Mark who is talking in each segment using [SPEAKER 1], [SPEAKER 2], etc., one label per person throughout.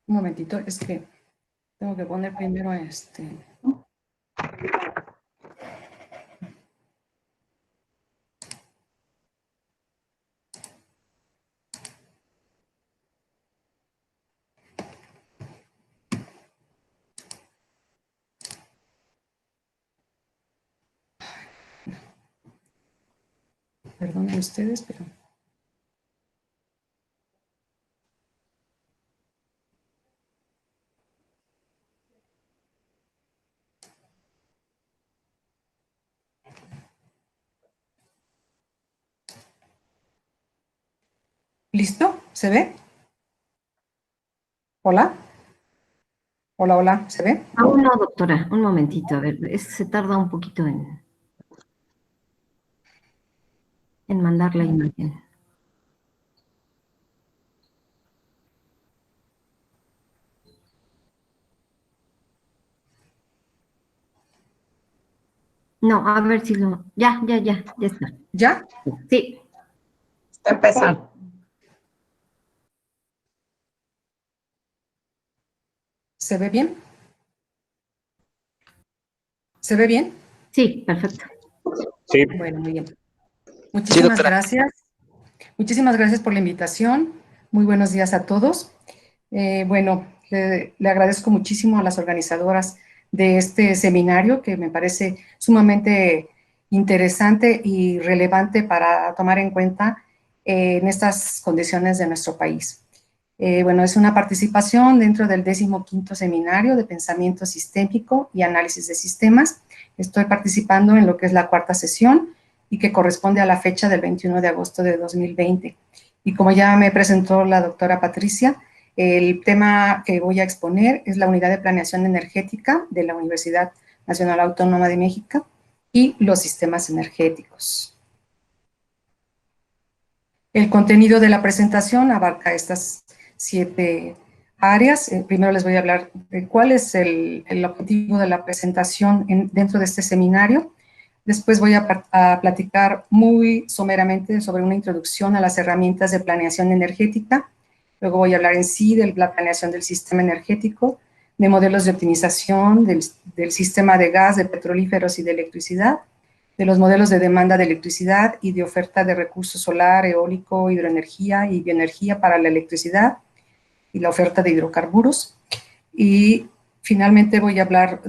[SPEAKER 1] Un momentito, es que tengo que poner primero Perdonen ustedes, pero... ¿Listo? ¿Se ve? ¿Hola? Hola, hola, ¿se ve?
[SPEAKER 2] Aún no, doctora, un momentito, a ver, se tarda un poquito en mandar la imagen. No, a ver si lo... Ya está.
[SPEAKER 1] ¿Ya?
[SPEAKER 2] Sí.
[SPEAKER 3] Está empezando.
[SPEAKER 1] ¿Se ve bien? ¿Se ve bien?
[SPEAKER 2] Sí, perfecto.
[SPEAKER 4] Sí.
[SPEAKER 1] Bueno, muy bien. Muchísimas gracias. Muchísimas gracias por la invitación. Muy buenos días a todos. Bueno, le agradezco muchísimo a las organizadoras de este seminario, que me parece sumamente interesante y relevante para tomar en cuenta en estas condiciones de nuestro país. Bueno, es una participación dentro del 15º Seminario de Pensamiento Sistémico y Análisis de Sistemas. Estoy participando en lo que es la 4ª sesión y que corresponde a la fecha del 21 de agosto de 2020. Y como ya me presentó la doctora Patricia, el tema que voy a exponer es la Unidad de Planeación Energética de la Universidad Nacional Autónoma de México y los sistemas energéticos. El contenido de la presentación abarca estas 7 áreas. Primero les voy a hablar de cuál es el objetivo de la presentación dentro de este seminario. Después voy a platicar muy someramente sobre una introducción a las herramientas de planeación energética. Luego voy a hablar en sí de la planeación del sistema energético, de modelos de optimización del sistema de gas, de petrolíferos y de electricidad, de los modelos de demanda de electricidad y de oferta de recursos solar, eólico, hidroenergía y bioenergía para la electricidad y la oferta de hidrocarburos. Y finalmente voy a hablar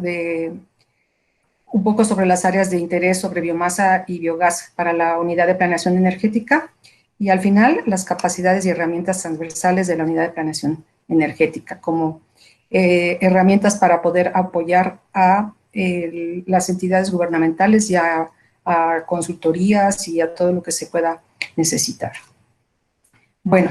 [SPEAKER 1] un poco sobre las áreas de interés sobre biomasa y biogás para la unidad de planeación energética y al final las capacidades y herramientas transversales de la unidad de planeación energética como herramientas para poder apoyar a las entidades gubernamentales y a consultorías y a todo lo que se pueda necesitar. Bueno,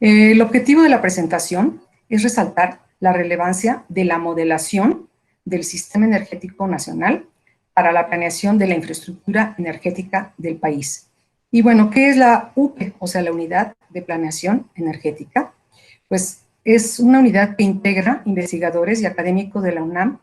[SPEAKER 1] el objetivo de la presentación es resaltar la relevancia de la modelación del sistema energético nacional para la planeación de la infraestructura energética del país. Y bueno, ¿qué es la UPE? O sea, la Unidad de Planeación Energética. Pues es una unidad que integra investigadores y académicos de la UNAM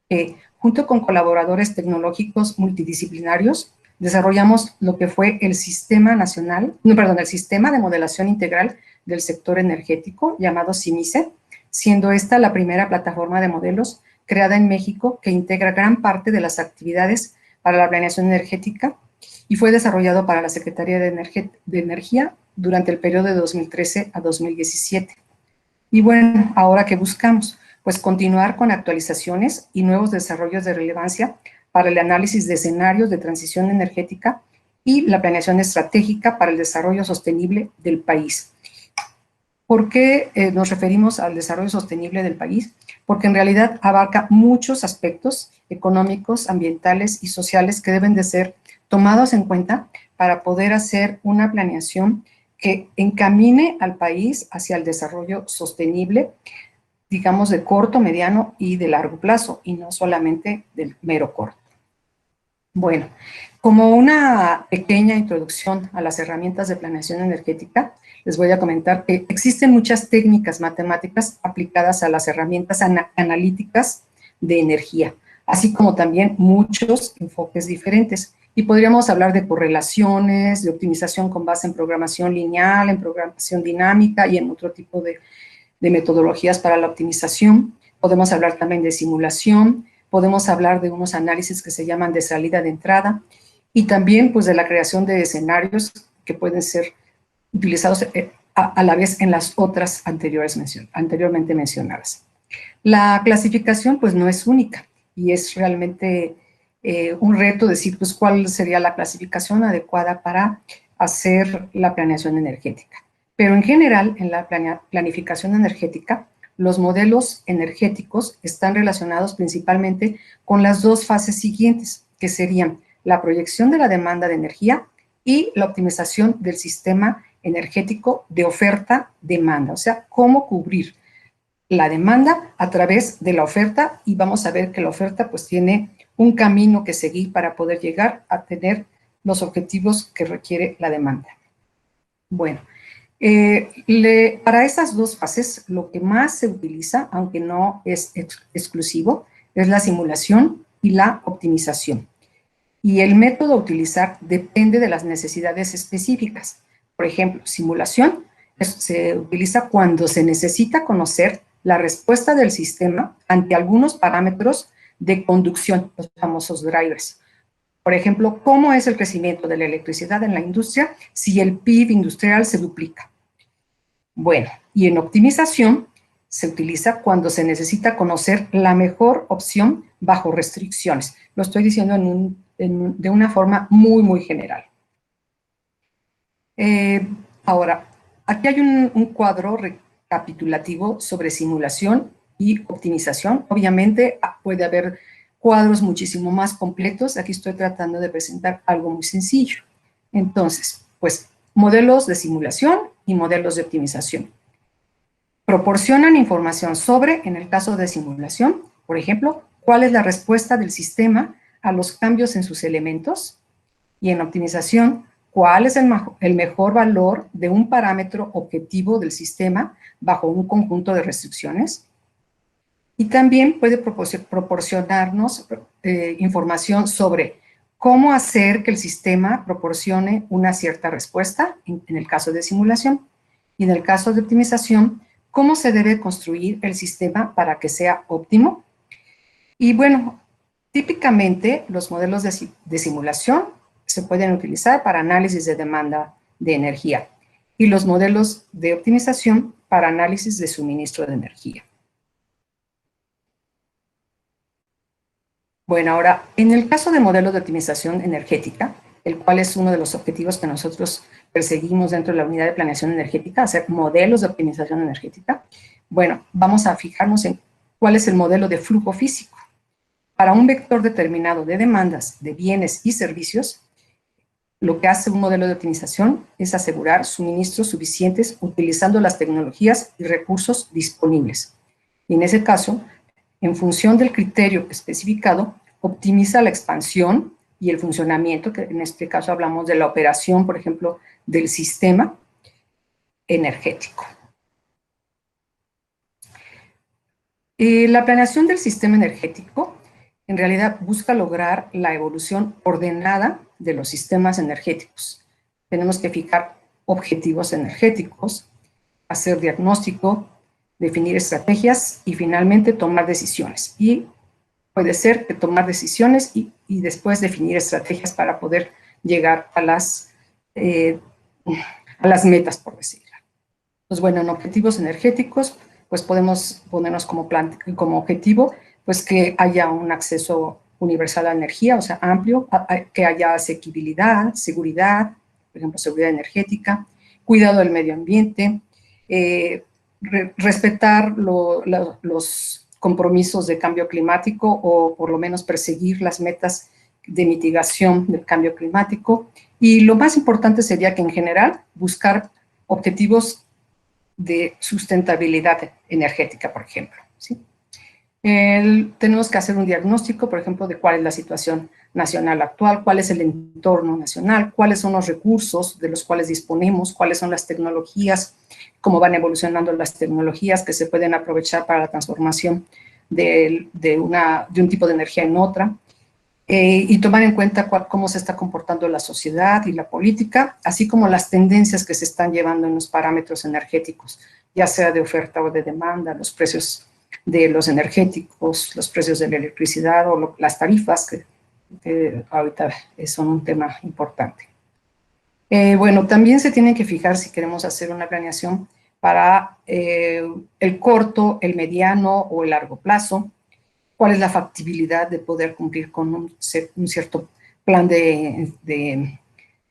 [SPEAKER 1] que, junto con colaboradores tecnológicos multidisciplinarios, desarrollamos lo que fue el Sistema de Modelación Integral del Sector Energético, llamado CIMISE, siendo esta la primera plataforma de modelos creada en México que integra gran parte de las actividades para la planeación energética y fue desarrollado para la Secretaría de Energía durante el periodo de 2013 a 2017. Y bueno, ¿ahora qué buscamos? Pues continuar con actualizaciones y nuevos desarrollos de relevancia para el análisis de escenarios de transición energética y la planeación estratégica para el desarrollo sostenible del país. ¿Por qué nos referimos al desarrollo sostenible del país? Porque en realidad abarca muchos aspectos económicos, ambientales y sociales que deben de ser tomados en cuenta para poder hacer una planeación que encamine al país hacia el desarrollo sostenible, digamos de corto, mediano y de largo plazo, y no solamente del mero corto. Bueno, como una pequeña introducción a las herramientas de planeación energética, les voy a comentar que existen muchas técnicas matemáticas aplicadas a las herramientas analíticas de energía, así como también muchos enfoques diferentes. Y podríamos hablar de correlaciones, de optimización con base en programación lineal, en programación dinámica y en otro tipo de metodologías para la optimización, podemos hablar también de simulación, podemos hablar de unos análisis que se llaman de salida de entrada, y también pues de la creación de escenarios que pueden ser utilizados a la vez en las otras anteriormente mencionadas. La clasificación pues no es única y es realmente un reto decir pues cuál sería la clasificación adecuada para hacer la planeación energética. Pero en general, en la planificación energética, los modelos energéticos están relacionados principalmente con las dos fases siguientes, que serían la proyección de la demanda de energía y la optimización del sistema energético de oferta-demanda, o sea, cómo cubrir la demanda a través de la oferta, y vamos a ver que la oferta pues tiene un camino que seguir para poder llegar a tener los objetivos que requiere la demanda. Bueno, para esas dos fases, lo que más se utiliza, aunque no es exclusivo, es la simulación y la optimización. Y el método a utilizar depende de las necesidades específicas. Por ejemplo, simulación se utiliza cuando se necesita conocer la respuesta del sistema ante algunos parámetros de conducción, los famosos drivers. Por ejemplo, ¿cómo es el crecimiento de la electricidad en la industria si el PIB industrial se duplica? Bueno, y en optimización se utiliza cuando se necesita conocer la mejor opción bajo restricciones. Lo estoy diciendo de una forma muy general. Ahora, aquí hay un cuadro recapitulativo sobre simulación y optimización. Obviamente puede haber cuadros muchísimo más completos. Aquí estoy tratando de presentar algo muy sencillo. Entonces, pues, modelos de simulación y modelos de optimización. Proporcionan información sobre, en el caso de simulación, por ejemplo, cuál es la respuesta del sistema a los cambios en sus elementos, y en optimización, cuál es el mejor valor de un parámetro objetivo del sistema bajo un conjunto de restricciones. Y también puede proporcionarnos información sobre cómo hacer que el sistema proporcione una cierta respuesta, en el caso de simulación, y en el caso de optimización, cómo se debe construir el sistema para que sea óptimo. Y bueno, típicamente los modelos de simulación se pueden utilizar para análisis de demanda de energía y los modelos de optimización para análisis de suministro de energía. Bueno, ahora, en el caso de modelos de optimización energética, el cual es uno de los objetivos que nosotros perseguimos dentro de la unidad de planeación energética, hacer modelos de optimización energética, bueno, vamos a fijarnos en cuál es el modelo de flujo físico. Para un vector determinado de demandas de bienes y servicios, lo que hace un modelo de optimización es asegurar suministros suficientes utilizando las tecnologías y recursos disponibles. Y en ese caso, en función del criterio especificado, optimiza la expansión y el funcionamiento, que en este caso hablamos de la operación, por ejemplo, del sistema energético. La planeación del sistema energético en realidad busca lograr la evolución ordenada de los sistemas energéticos. Tenemos que fijar objetivos energéticos, hacer diagnóstico, definir estrategias y finalmente tomar decisiones. Y puede ser que tomar decisiones y después definir estrategias para poder llegar a las metas, por decirlo. Pues bueno, en objetivos energéticos, pues podemos ponernos como objetivo pues que haya un acceso universal a la energía, o sea, amplio, que haya asequibilidad, seguridad, por ejemplo, seguridad energética, cuidado del medio ambiente, respetar los compromisos de cambio climático o por lo menos perseguir las metas de mitigación del cambio climático. Y lo más importante sería que en general buscar objetivos de sustentabilidad energética, por ejemplo, ¿sí? Tenemos que hacer un diagnóstico, por ejemplo, de cuál es la situación nacional actual, cuál es el entorno nacional, cuáles son los recursos de los cuales disponemos, cuáles son las tecnologías, cómo van evolucionando las tecnologías que se pueden aprovechar para la transformación de un tipo de energía en otra, y tomar en cuenta cómo se está comportando la sociedad y la política, así como las tendencias que se están llevando en los parámetros energéticos, ya sea de oferta o de demanda, los precios de los energéticos, los precios de la electricidad o las tarifas, que ahorita son un tema importante. Bueno, también se tiene que fijar si queremos hacer una planeación para el corto, el mediano o el largo plazo, cuál es la factibilidad de poder cumplir con un cierto plan de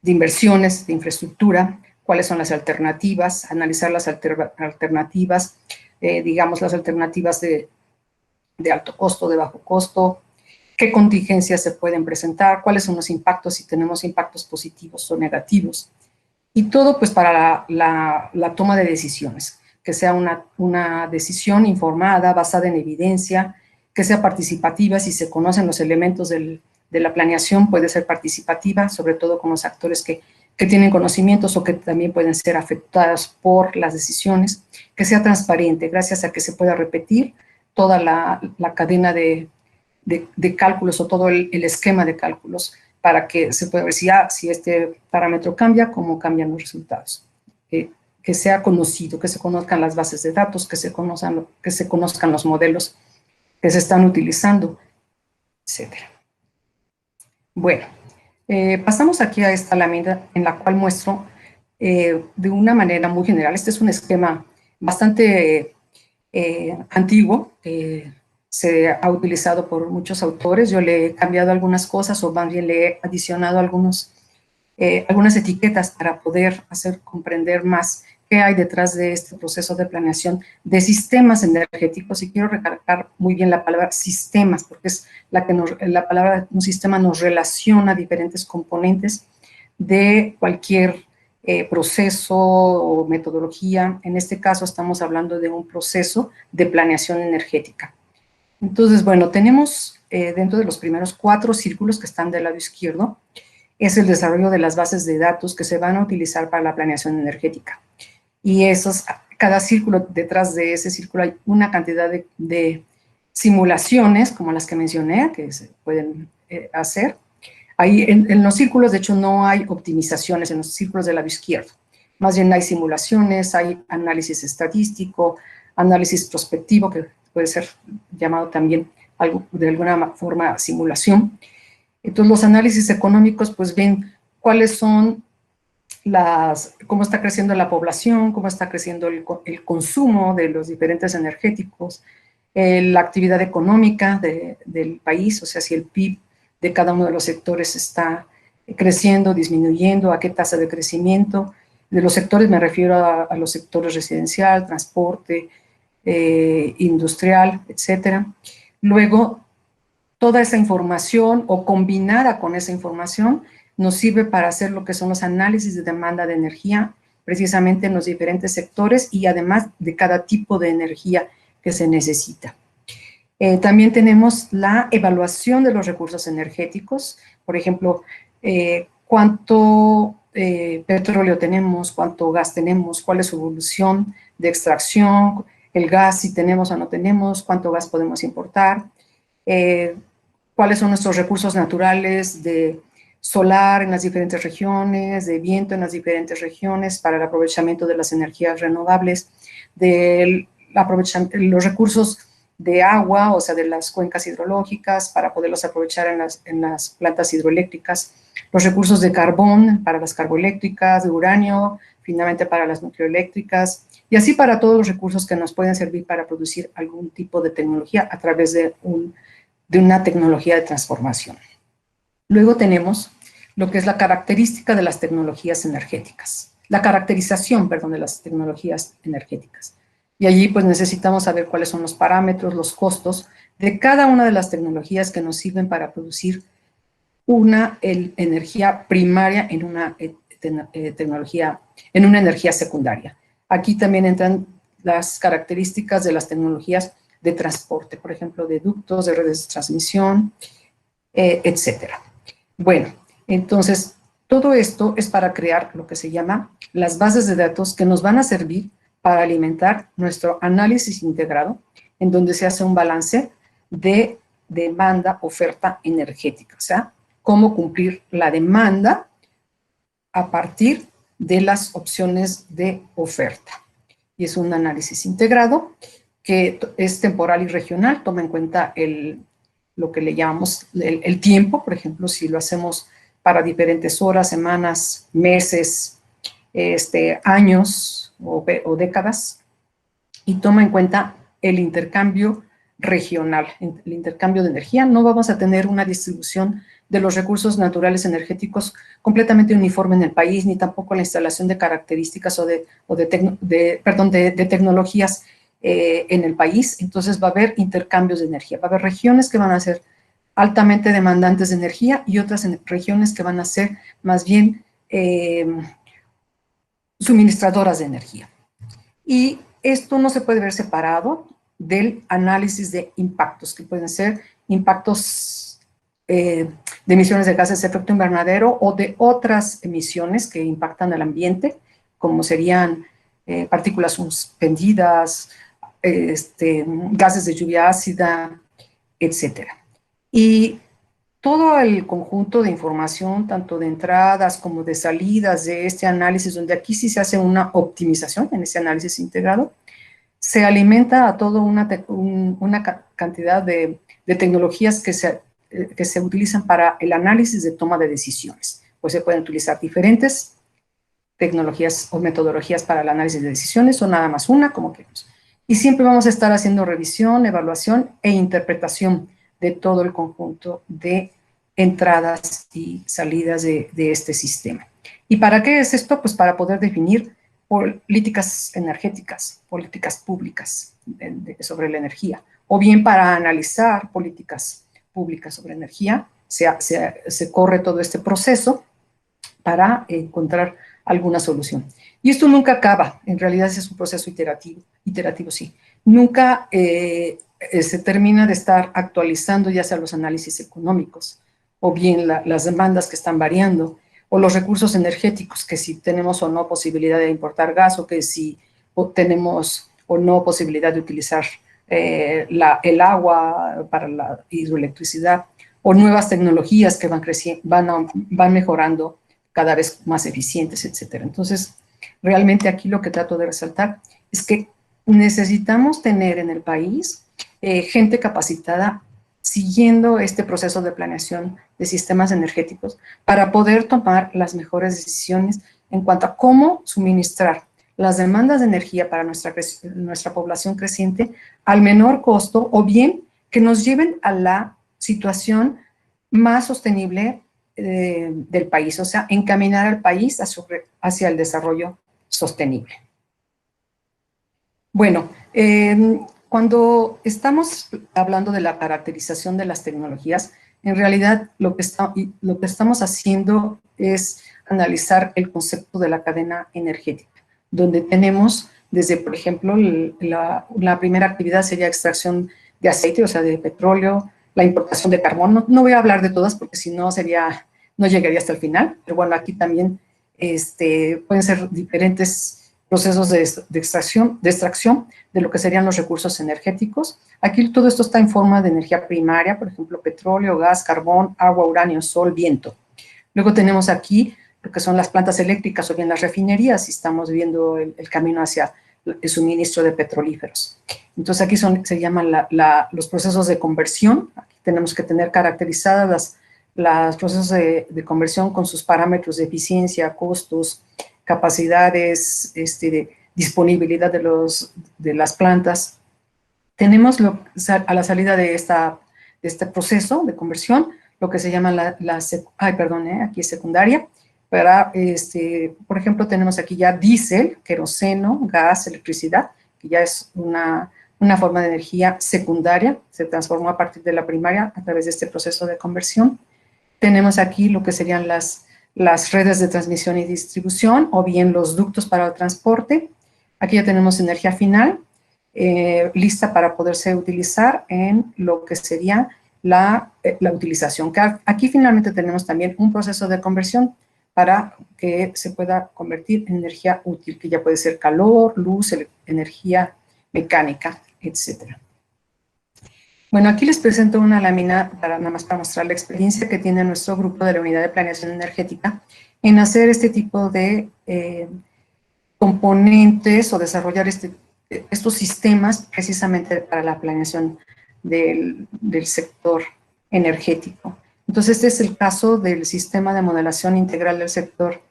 [SPEAKER 1] inversiones, de infraestructura, cuáles son las alternativas, analizar las alternativas, digamos las alternativas de alto costo, de bajo costo, qué contingencias se pueden presentar, cuáles son los impactos, si tenemos impactos positivos o negativos. Y todo pues para la toma de decisiones, que sea una decisión informada, basada en evidencia, que sea participativa. Si se conocen los elementos de la planeación, puede ser participativa, sobre todo con los actores que tienen conocimientos o que también pueden ser afectados por las decisiones, que sea transparente, gracias a que se pueda repetir toda la cadena de cálculos o todo el esquema de cálculos para que se pueda ver si este parámetro cambia, cómo cambian los resultados. Que sea conocido, que se conozcan las bases de datos, que se conozcan los modelos que se están utilizando, etc. Bueno, pasamos aquí a esta lámina en la cual muestro de una manera muy general. Este es un esquema bastante antiguo, se ha utilizado por muchos autores. Yo le he cambiado algunas cosas o más bien le he adicionado algunas etiquetas para poder hacer comprender más qué hay detrás de este proceso de planeación de sistemas energéticos. Y quiero recalcar muy bien la palabra sistemas, porque es la palabra un sistema nos relaciona a diferentes componentes de cualquier proceso o metodología. En este caso estamos hablando de un proceso de planeación energética. Entonces, bueno, tenemos dentro de los primeros 4 círculos que están del lado izquierdo, es el desarrollo de las bases de datos que se van a utilizar para la planeación energética. Y cada círculo, detrás de ese círculo hay una cantidad de simulaciones, como las que mencioné, que se pueden hacer. Ahí en los círculos, de hecho, no hay optimizaciones en los círculos del lado izquierdo. Más bien hay simulaciones, hay análisis estadístico, análisis prospectivo, que puede ser llamado también de alguna forma simulación. Entonces, los análisis económicos, pues ven cuáles son cómo está creciendo la población, cómo está creciendo el consumo de los diferentes energéticos, la actividad económica del país, o sea, si el PIB de cada uno de los sectores está creciendo, disminuyendo, a qué tasa de crecimiento. De los sectores me refiero a los sectores residencial, transporte, industrial, etcétera. Luego, toda esa información o combinada con esa información nos sirve para hacer lo que son los análisis de demanda de energía, precisamente en los diferentes sectores y además de cada tipo de energía que se necesita. También tenemos la evaluación de los recursos energéticos, por ejemplo, cuánto petróleo tenemos, cuánto gas tenemos, cuál es su evolución de extracción, el gas si tenemos o no tenemos, cuánto gas podemos importar, cuáles son nuestros recursos naturales de solar en las diferentes regiones, de viento en las diferentes regiones para el aprovechamiento de las energías renovables, los recursos de agua, o sea, de las cuencas hidrológicas para poderlos aprovechar en las plantas hidroeléctricas, los recursos de carbón para las carboeléctricas, de uranio, finalmente para las nucleoeléctricas, y así para todos los recursos que nos pueden servir para producir algún tipo de tecnología a través de una tecnología de transformación. Luego tenemos lo que es la característica de las tecnologías energéticas, la caracterización, perdón, de las tecnologías energéticas. Y allí pues necesitamos saber cuáles son los parámetros, los costos de cada una de las tecnologías que nos sirven para producir una energía primaria en una energía secundaria. Aquí también entran las características de las tecnologías de transporte, por ejemplo, de ductos, de redes de transmisión, etcétera. Bueno, entonces, todo esto es para crear lo que se llama las bases de datos que nos van a servir para alimentar nuestro análisis integrado, en donde se hace un balance de demanda, oferta energética, o sea, cómo cumplir la demanda a partir de las opciones de oferta. y es un análisis integrado que es temporal y regional, toma en cuenta lo que le llamamos el tiempo, por ejemplo, si lo hacemos para diferentes horas, semanas, meses, años o décadas, y toma en cuenta el intercambio regional, el intercambio de energía. No vamos a tener una distribución de los recursos naturales energéticos completamente uniforme en el país, ni tampoco la instalación de características o de tecnologías en el país. Entonces va a haber intercambios de energía. Va a haber regiones que van a ser altamente demandantes de energía y otras regiones que van a ser más bien suministradoras de energía. Y esto no se puede ver separado del análisis de impactos, que pueden ser impactos de emisiones de gases de efecto invernadero o de otras emisiones que impactan al ambiente, como serían partículas suspendidas, gases de lluvia ácida, etcétera. Y todo el conjunto de información, tanto de entradas como de salidas de este análisis, donde aquí sí se hace una optimización en ese análisis integrado, se alimenta a toda una cantidad de tecnologías que se utilizan para el análisis de toma de decisiones. Pues se pueden utilizar diferentes tecnologías o metodologías para el análisis de decisiones, o nada más una, como queramos. Y siempre vamos a estar haciendo revisión, evaluación e interpretación de todo el conjunto de entradas y salidas de este sistema. ¿Y para qué es esto? Pues para poder definir políticas energéticas, políticas públicas sobre la energía, o bien para analizar políticas públicas sobre energía, se corre todo este proceso para encontrar alguna solución. Y esto nunca acaba, en realidad es un proceso iterativo sí. Nunca se termina de estar actualizando ya sea los análisis económicos, o bien las demandas que están variando, o los recursos energéticos, que si tenemos o no posibilidad de importar gas, o que si tenemos o no posibilidad de utilizar el agua para la hidroelectricidad, o nuevas tecnologías que van mejorando cada vez más eficientes, etcétera. Entonces, realmente aquí lo que trato de resaltar es que necesitamos tener en el país gente capacitada siguiendo este proceso de planeación de sistemas energéticos para poder tomar las mejores decisiones en cuanto a cómo suministrar las demandas de energía para nuestra población creciente al menor costo, o bien que nos lleven a la situación más sostenible del país, o sea, encaminar al país hacia el desarrollo sostenible. Bueno, cuando estamos hablando de la caracterización de las tecnologías, en realidad lo que estamos haciendo es analizar el concepto de la cadena energética, donde tenemos desde, por ejemplo, la primera actividad sería extracción de aceite, o sea, de petróleo, la importación de carbón. No voy a hablar de todas porque si no no llegaría hasta el final, pero bueno, aquí también pueden ser diferentes procesos de extracción de lo que serían los recursos energéticos. Aquí todo esto está en forma de energía primaria, por ejemplo, petróleo, gas, carbón, agua, uranio, sol, viento. Luego tenemos aquí lo que son las plantas eléctricas o bien las refinerías, y estamos viendo el camino hacia el suministro de petrolíferos. Entonces aquí se llaman los procesos de conversión. Aquí tenemos que tener caracterizadas los procesos de conversión con sus parámetros de eficiencia, costos, capacidades, disponibilidad de las plantas. Tenemos a la salida de este proceso de conversión lo que se llama aquí es secundaria. Por ejemplo, tenemos aquí ya diésel, queroseno, gas, electricidad, que ya es una forma de energía secundaria, se transformó a partir de la primaria a través de este proceso de conversión. Tenemos aquí lo que serían las redes de transmisión y distribución, o bien los ductos para el transporte. Aquí ya tenemos energía final, lista para poderse utilizar en lo que sería la utilización. Aquí finalmente tenemos también un proceso de conversión para que se pueda convertir en energía útil, que ya puede ser calor, luz, energía mecánica, etcétera. Bueno, aquí les presento una lámina nada más para mostrar la experiencia que tiene nuestro grupo de la Unidad de Planeación Energética en hacer este tipo de componentes o desarrollar estos sistemas precisamente para la planeación del sector energético. Entonces, este es el caso del sistema de modelación integral del sector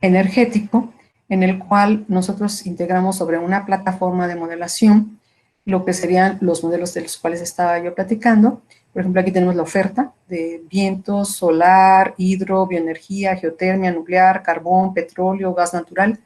[SPEAKER 1] energético, en el cual nosotros integramos sobre una plataforma de modelación lo que serían los modelos de los cuales estaba yo platicando. Por ejemplo, aquí tenemos la oferta de viento, solar, hidro, bioenergía, geotermia, nuclear, carbón, petróleo, gas natural.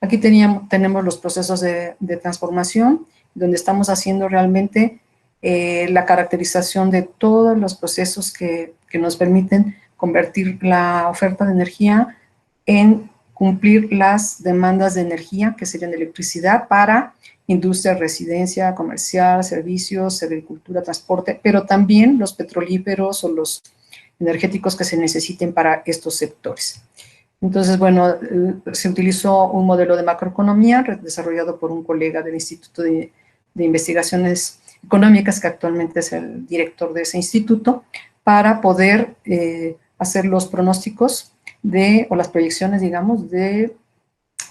[SPEAKER 1] Aquí tenemos los procesos de transformación, donde estamos haciendo realmente la caracterización de todos los procesos que nos permiten convertir la oferta de energía en cumplir las demandas de energía, que serían de electricidad para industria, residencia, comercial, servicios, agricultura, transporte, pero también los petrolíferos o los energéticos que se necesiten para estos sectores. Entonces, bueno, se utilizó un modelo de macroeconomía desarrollado por un colega del Instituto de Investigaciones Económicas, que actualmente es el director de ese instituto, para poder hacer los pronósticos o las proyecciones, digamos, de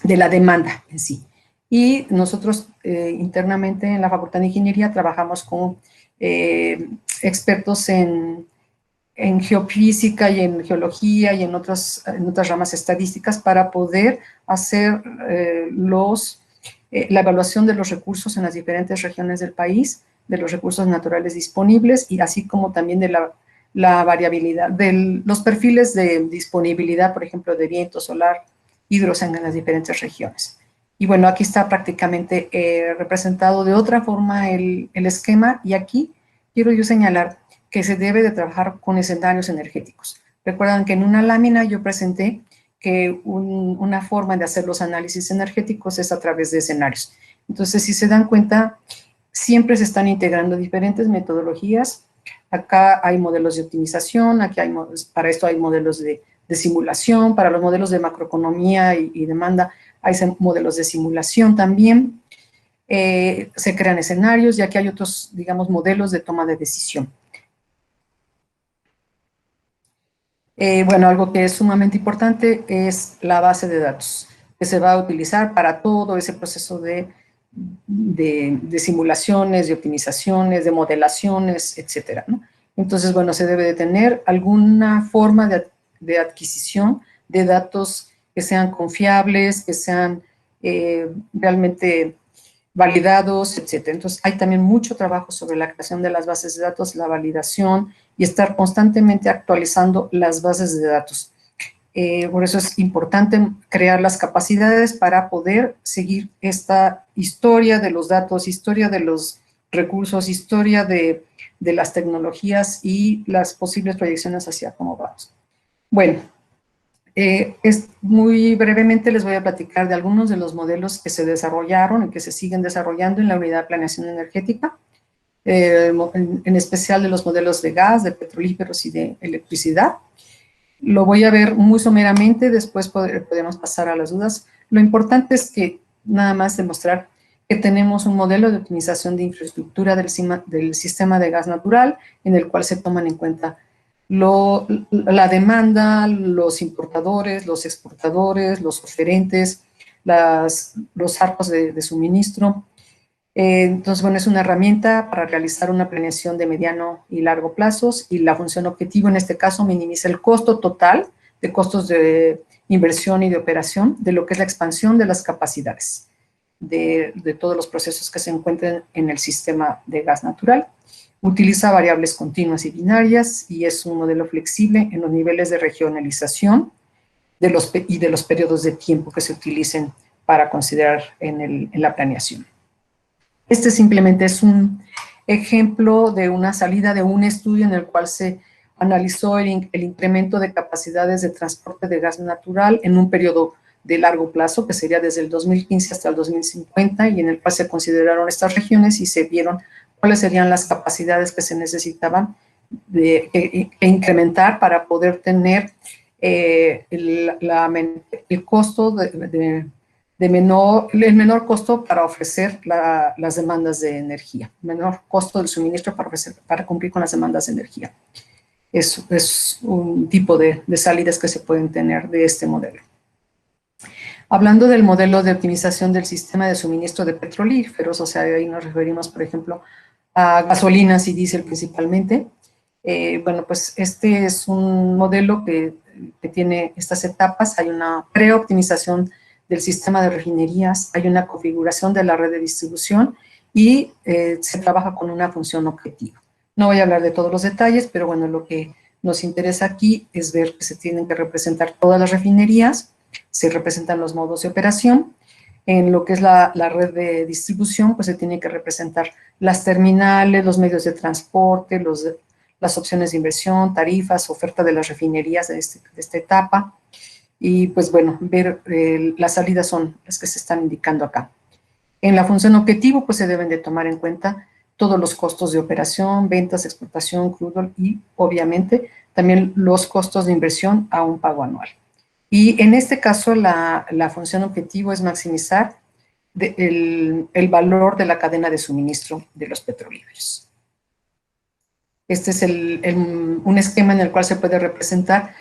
[SPEAKER 1] la demanda en sí. Y nosotros internamente en la Facultad de Ingeniería trabajamos con expertos en geofísica y en geología y en otras ramas estadísticas para poder hacer la evaluación de los recursos en las diferentes regiones del país, de los recursos naturales disponibles y así como también de la variabilidad, de los perfiles de disponibilidad, por ejemplo, de viento, solar, hidros en las diferentes regiones. Y bueno, aquí está prácticamente representado de otra forma el esquema, y aquí quiero yo señalar que se debe de trabajar con escenarios energéticos. Recuerdan que en una lámina yo presenté que una forma de hacer los análisis energéticos es a través de escenarios. Entonces, si se dan cuenta, siempre se están integrando diferentes metodologías. Acá hay modelos de optimización, aquí para esto hay modelos de simulación, para los modelos de macroeconomía y demanda hay modelos de simulación también. Se crean escenarios y aquí hay otros, digamos, modelos de toma de decisión. Bueno, algo que es sumamente importante es la base de datos, que se va a utilizar para todo ese proceso de simulaciones, de optimizaciones, de modelaciones, etcétera, ¿no? Entonces, bueno, se debe de tener alguna forma de adquisición de datos que sean confiables, que sean realmente validados, etcétera. Entonces, hay también mucho trabajo sobre la creación de las bases de datos, la validación y estar constantemente actualizando las bases de datos. Por eso es importante crear las capacidades para poder seguir esta historia de los datos, historia de los recursos, historia de las tecnologías y las posibles proyecciones hacia cómo vamos. Bueno, muy brevemente les voy a platicar de algunos de los modelos que se desarrollaron y que se siguen desarrollando en la Unidad de Planeación Energética, en especial de los modelos de gas, de petrolíferos y de electricidad. Lo voy a ver muy someramente, después podemos pasar a las dudas. Lo importante es que nada más demostrar que tenemos un modelo de optimización de infraestructura del sistema de gas natural, en el cual se toman en cuenta la demanda, los importadores, los exportadores, los oferentes, los arcos de suministro. Entonces, bueno, es una herramienta para realizar una planeación de mediano y largo plazos, y la función objetivo en este caso minimiza el costo total de costos de inversión y de operación de lo que es la expansión de las capacidades de todos los procesos que se encuentran en el sistema de gas natural. Utiliza variables continuas y binarias y es un modelo flexible en los niveles de regionalización y de los periodos de tiempo que se utilicen para considerar en la planeación. Este simplemente es un ejemplo de una salida de un estudio en el cual se analizó el incremento de capacidades de transporte de gas natural en un periodo de largo plazo, que sería desde el 2015 hasta el 2050, y en el cual se consideraron estas regiones y se vieron cuáles serían las capacidades que se necesitaban de incrementar para poder tener el costo el menor costo para ofrecer las demandas de energía, menor costo del suministro para cumplir con las demandas de energía. Es un tipo de salidas que se pueden tener de este modelo. Hablando del modelo de optimización del sistema de suministro de petrolíferos, o sea, ahí nos referimos, por ejemplo, a gasolinas y diésel principalmente. Bueno, pues este es un modelo que tiene estas etapas. Hay una preoptimización del sistema de refinerías, hay una configuración de la red de distribución y se trabaja con una función objetivo. No voy a hablar de todos los detalles, pero bueno, lo que nos interesa aquí es ver que se tienen que representar todas las refinerías, se representan los modos de operación. En lo que es la red de distribución, pues se tiene que representar las terminales, los medios de transporte, las opciones de inversión, tarifas, oferta de las refinerías de esta etapa. Y pues bueno, ver las salidas son las que se están indicando acá. En la función objetivo, pues se deben de tomar en cuenta todos los costos de operación, ventas, exportación, crudo y obviamente también los costos de inversión a un pago anual. Y en este caso, la función objetivo es maximizar el valor de la cadena de suministro de los petrolíferos. Este es un esquema en el cual se puede representar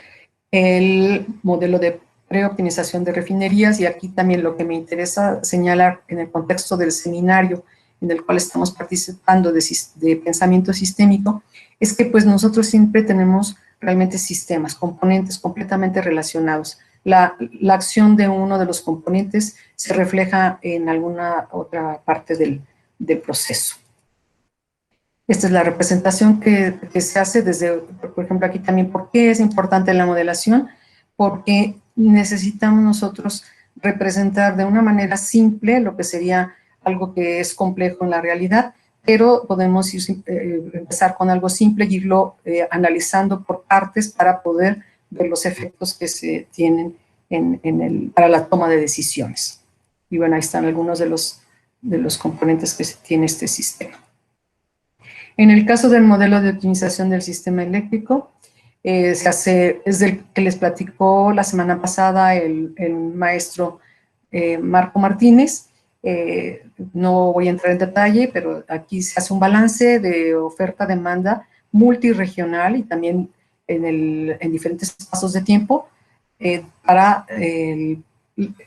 [SPEAKER 1] el modelo de preoptimización de refinerías, y aquí también lo que me interesa señalar en el contexto del seminario en el cual estamos participando de pensamiento sistémico, es que pues nosotros siempre tenemos realmente sistemas, componentes completamente relacionados. La acción de uno de los componentes se refleja en alguna otra parte del proceso. Esta es la representación que se hace desde, por ejemplo, aquí también, ¿por qué es importante la modelación? Porque necesitamos nosotros representar de una manera simple lo que sería algo que es complejo en la realidad, pero podemos empezar con algo simple y irlo analizando por partes para poder ver los efectos que se tienen para la toma de decisiones. Y bueno, ahí están algunos de los componentes que tiene este sistema. En el caso del modelo de optimización del sistema eléctrico, se hace, es del que les platicó la semana pasada el maestro Marco Martínez. No voy a entrar en detalle, pero aquí se hace un balance de oferta-demanda multirregional y también en diferentes pasos de tiempo para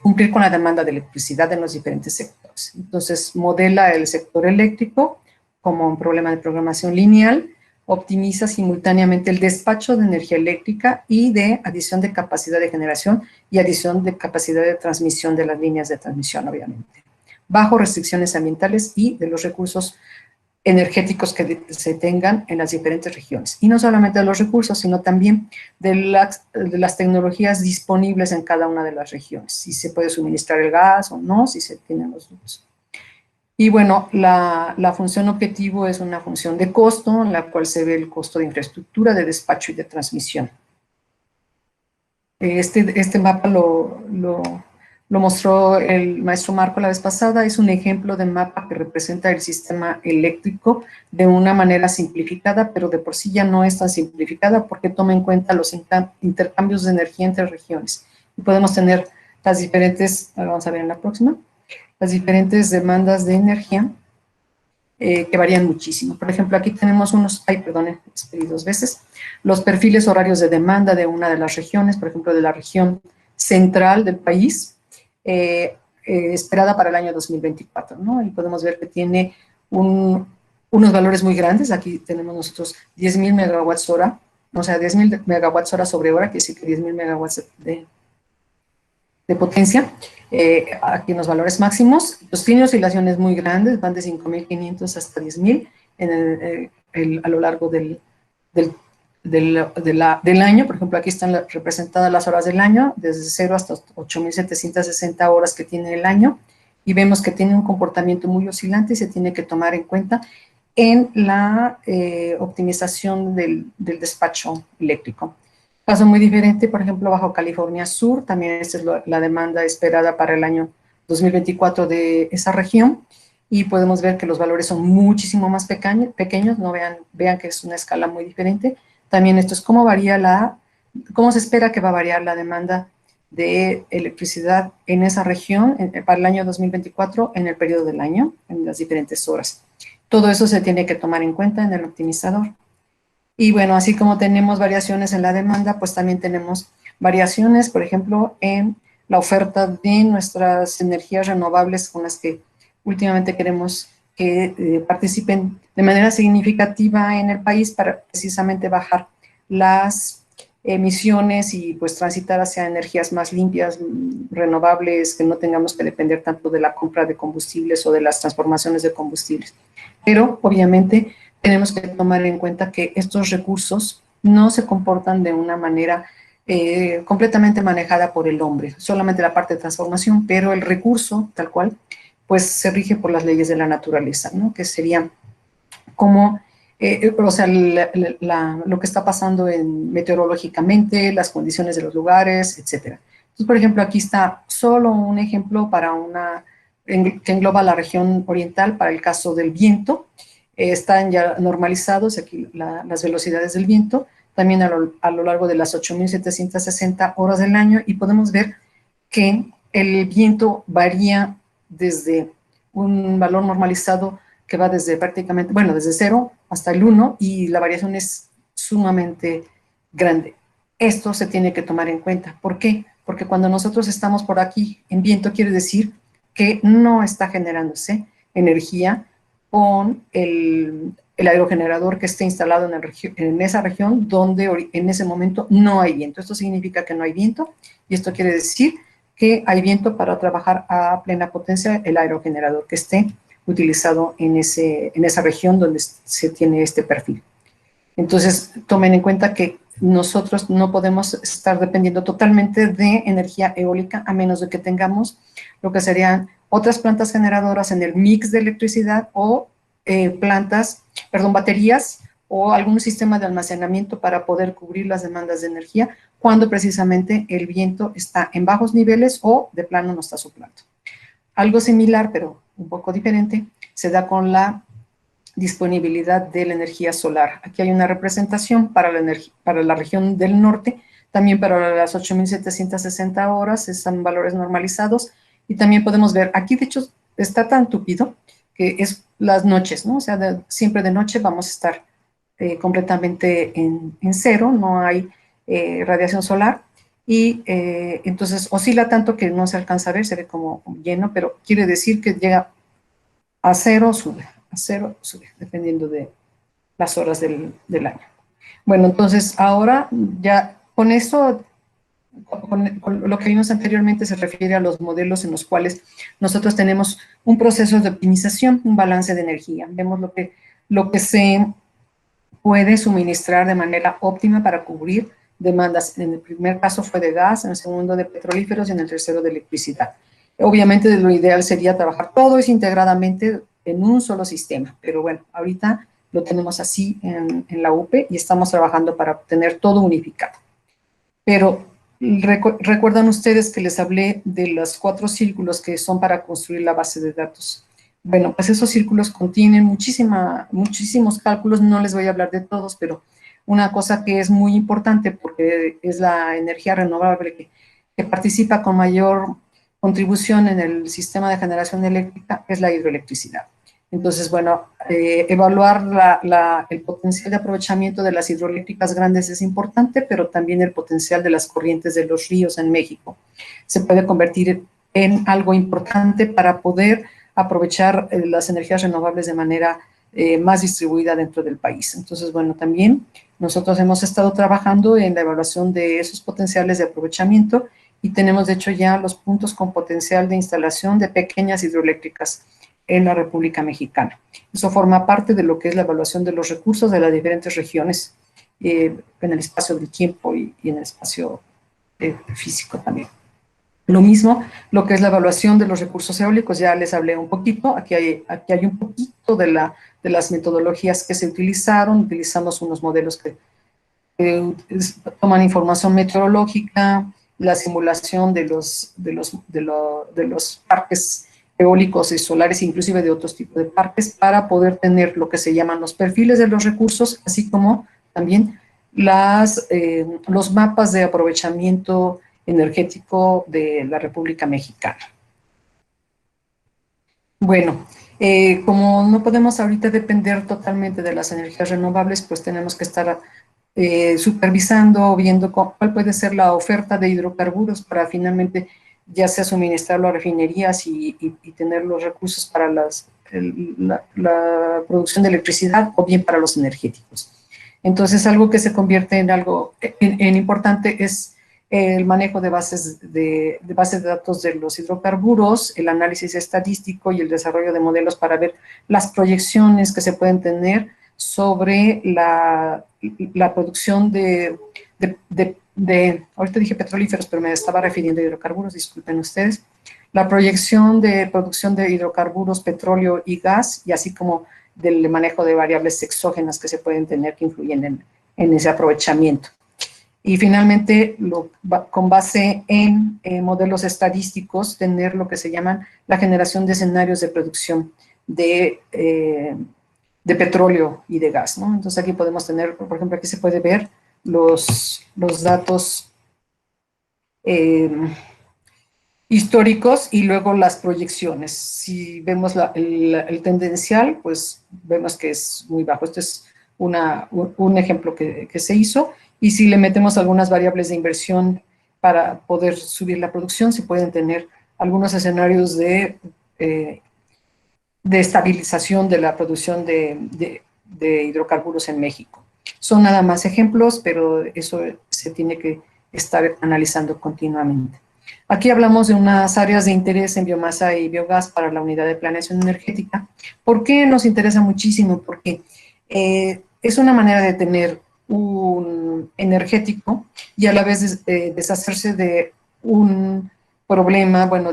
[SPEAKER 1] cumplir con la demanda de electricidad en los diferentes sectores. Entonces, modela el sector eléctrico como un problema de programación lineal, optimiza simultáneamente el despacho de energía eléctrica y de adición de capacidad de generación y adición de capacidad de transmisión de las líneas de transmisión, obviamente, bajo restricciones ambientales y de los recursos energéticos que se tengan en las diferentes regiones. Y no solamente de los recursos, sino también de las tecnologías disponibles en cada una de las regiones, si se puede suministrar el gas o no, si se tienen los luz. Y bueno, la función objetivo es una función de costo, en la cual se ve el costo de infraestructura, de despacho y de transmisión. Este mapa lo mostró el maestro Marco la vez pasada. Es un ejemplo de mapa que representa el sistema eléctrico de una manera simplificada, pero de por sí ya no es tan simplificada porque toma en cuenta los intercambios de energía entre regiones. Y podemos tener las diferentes, vamos a ver en la próxima, las diferentes demandas de energía que varían muchísimo. Por ejemplo, aquí tenemos escribí dos veces, los perfiles horarios de demanda de una de las regiones, por ejemplo, de la región central del país, esperada para el año 2024, ¿no? Y podemos ver que tiene unos valores muy grandes. Aquí tenemos nosotros 10.000 megawatts hora, o sea, 10.000 megawatts hora sobre hora, que sí que 10.000 megawatts de potencia, aquí en los valores máximos. Los tienen oscilaciones muy grandes, van de 5.500 hasta 10.000 a lo largo del año. Por ejemplo, aquí están representadas las horas del año, desde 0 hasta 8.760 horas que tiene el año, y vemos que tiene un comportamiento muy oscilante y se tiene que tomar en cuenta en la optimización del despacho eléctrico. Caso muy diferente, por ejemplo, Baja California Sur, también esta es la demanda esperada para el año 2024 de esa región, y podemos ver que los valores son muchísimo más pequeños, no vean que es una escala muy diferente. También esto es cómo se espera que va a variar la demanda de electricidad en esa región para el año 2024 en el periodo del año, en las diferentes horas. Todo eso se tiene que tomar en cuenta en el optimizador. Y bueno, así como tenemos variaciones en la demanda, pues también tenemos variaciones, por ejemplo, en la oferta de nuestras energías renovables con las que últimamente queremos que participen de manera significativa en el país para precisamente bajar las emisiones y pues transitar hacia energías más limpias, renovables, que no tengamos que depender tanto de la compra de combustibles o de las transformaciones de combustibles. Pero obviamente tenemos que tomar en cuenta que estos recursos no se comportan de una manera completamente manejada por el hombre, solamente la parte de transformación, pero el recurso tal cual pues se rige por las leyes de la naturaleza, ¿no? Que serían como, o sea, lo que está pasando meteorológicamente, las condiciones de los lugares, etcétera. Entonces, por ejemplo, aquí está solo un ejemplo para que engloba la región oriental para el caso del viento. Están ya normalizados aquí las velocidades del viento, también a lo largo de las 8.760 horas del año, y podemos ver que el viento varía desde un valor normalizado que va desde prácticamente, bueno, desde 0 hasta el 1, y la variación es sumamente grande. Esto se tiene que tomar en cuenta. ¿Por qué? Porque cuando nosotros estamos por aquí en viento, quiere decir que no está generándose energía con el aerogenerador que esté instalado en esa región donde en ese momento no hay viento. Esto significa que no hay viento, y esto quiere decir que hay viento para trabajar a plena potencia el aerogenerador que esté utilizado en esa región donde se tiene este perfil. Entonces, tomen en cuenta que nosotros no podemos estar dependiendo totalmente de energía eólica a menos de que tengamos lo que serían otras plantas generadoras en el mix de electricidad o baterías o algún sistema de almacenamiento para poder cubrir las demandas de energía cuando precisamente el viento está en bajos niveles o de plano no está soplando. Algo similar, pero un poco diferente, se da con la disponibilidad de la energía solar. Aquí hay una representación para la región del norte, también para las 8.760 horas, están valores normalizados, y también podemos ver, aquí de hecho está tan tupido que es las noches, ¿no? O sea, siempre de noche vamos a estar completamente en cero, no hay radiación solar, y entonces oscila tanto que no se alcanza a ver, se ve como lleno, pero quiere decir que llega a cero, sube, dependiendo de las horas del año. Bueno, entonces ahora ya con esto, con lo que vimos anteriormente, se refiere a los modelos en los cuales nosotros tenemos un proceso de optimización, un balance de energía. Vemos lo que se puede suministrar de manera óptima para cubrir demandas. En el primer caso fue de gas, en el segundo de petrolíferos y en el tercero de electricidad. Obviamente lo ideal sería trabajar todo eso integradamente en un solo sistema, pero bueno, ahorita lo tenemos así en la UPE y estamos trabajando para obtener todo unificado. Pero recuerdan ustedes que les hablé de los 4 círculos que son para construir la base de datos. Bueno, pues esos círculos contienen muchísimos cálculos, no les voy a hablar de todos, pero una cosa que es muy importante porque es la energía renovable que participa con mayor contribución en el sistema de generación eléctrica es la hidroelectricidad. Entonces, bueno, evaluar el potencial de aprovechamiento de las hidroeléctricas grandes es importante, pero también el potencial de las corrientes de los ríos en México se puede convertir en algo importante para poder aprovechar las energías renovables de manera más distribuida dentro del país. Entonces, bueno, también nosotros hemos estado trabajando en la evaluación de esos potenciales de aprovechamiento y tenemos, de hecho, ya los puntos con potencial de instalación de pequeñas hidroeléctricas en la República Mexicana. Eso forma parte de lo que es la evaluación de los recursos de las diferentes regiones en el espacio del tiempo y en el espacio físico también. Lo mismo, lo que es la evaluación de los recursos eólicos, ya les hablé un poquito, aquí hay un poquito de las metodologías que se utilizaron, utilizamos unos modelos que toman información meteorológica, la simulación de los parques eólicos y solares, inclusive de otros tipos de parques, para poder tener lo que se llaman los perfiles de los recursos, así como también los mapas de aprovechamiento energético de la República Mexicana. Bueno, como no podemos ahorita depender totalmente de las energías renovables, pues tenemos que estar supervisando, viendo cuál puede ser la oferta de hidrocarburos para finalmente ya sea suministrarlo a refinerías y tener los recursos para la producción de electricidad o bien para los energéticos. Entonces, algo que se convierte en algo en importante es el manejo de bases de datos de los hidrocarburos, el análisis estadístico y el desarrollo de modelos para ver las proyecciones que se pueden tener sobre la producción ahorita dije petrolíferos, pero me estaba refiriendo a hidrocarburos, disculpen ustedes, la proyección de producción de hidrocarburos, petróleo y gas, y así como del manejo de variables exógenas que se pueden tener que influyen en ese aprovechamiento. Y finalmente, con base en modelos estadísticos, tener lo que se llaman la generación de escenarios de producción de petróleo y de gas, ¿no? Entonces aquí podemos tener, por ejemplo, aquí se puede ver los datos históricos y luego las proyecciones. Si vemos el tendencial, pues vemos que es muy bajo. Este es un ejemplo que se hizo. Y si le metemos algunas variables de inversión para poder subir la producción, se pueden tener algunos escenarios de estabilización de la producción de hidrocarburos en México. Son nada más ejemplos, pero eso se tiene que estar analizando continuamente. Aquí hablamos de unas áreas de interés en biomasa y biogás para la unidad de planeación energética. ¿Por qué nos interesa muchísimo? Porque es una manera de tener un energético y a la vez deshacerse de un problema, bueno,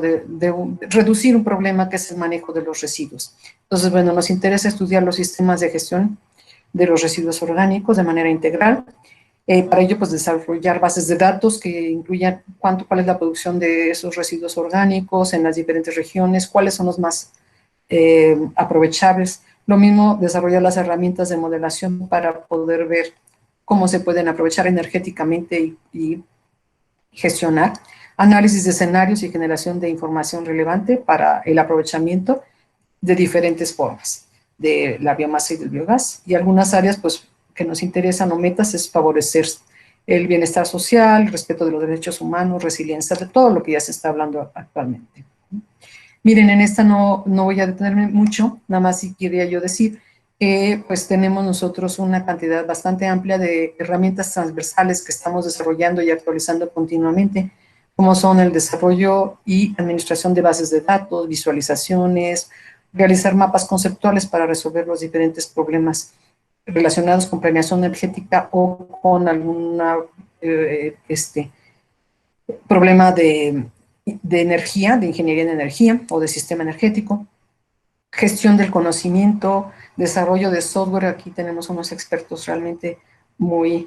[SPEAKER 1] reducir un problema que es el manejo de los residuos. Entonces, bueno, nos interesa estudiar los sistemas de gestión de los residuos orgánicos de manera integral. Para ello, pues, desarrollar bases de datos que incluyan cuál es la producción de esos residuos orgánicos en las diferentes regiones, cuáles son los más aprovechables. Lo mismo, desarrollar las herramientas de modelación para poder ver cómo se pueden aprovechar energéticamente y gestionar. Análisis de escenarios y generación de información relevante para el aprovechamiento de diferentes formas de la biomasa y del biogás. Y algunas áreas, pues, que nos interesan o metas es favorecer el bienestar social, el respeto de los derechos humanos, resiliencia, de todo lo que ya se está hablando actualmente. Miren, en esta no voy a detenerme mucho, nada más si quería yo decir que pues tenemos nosotros una cantidad bastante amplia de herramientas transversales que estamos desarrollando y actualizando continuamente, como son el desarrollo y administración de bases de datos, visualizaciones, realizar mapas conceptuales para resolver los diferentes problemas relacionados con planeación energética o con algún problema de energía, de ingeniería en energía o de sistema energético, gestión del conocimiento, desarrollo de software. Aquí tenemos unos expertos realmente muy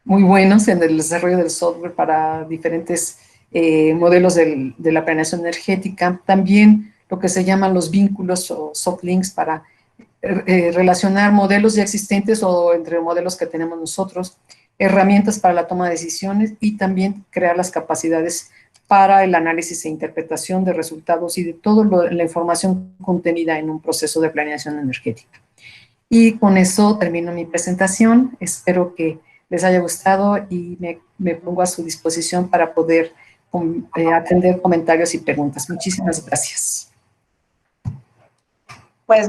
[SPEAKER 1] buenos en el desarrollo del software para diferentes modelos de la planeación energética. También lo que se llaman los vínculos o soft links para relacionar modelos ya existentes o entre modelos que tenemos nosotros, herramientas para la toma de decisiones y también crear las capacidades para el análisis e interpretación de resultados y de toda la información contenida en un proceso de planeación energética. Y con eso termino mi presentación. Espero que les haya gustado y me pongo a su disposición para poder atender comentarios y preguntas. Muchísimas gracias.
[SPEAKER 3] Pues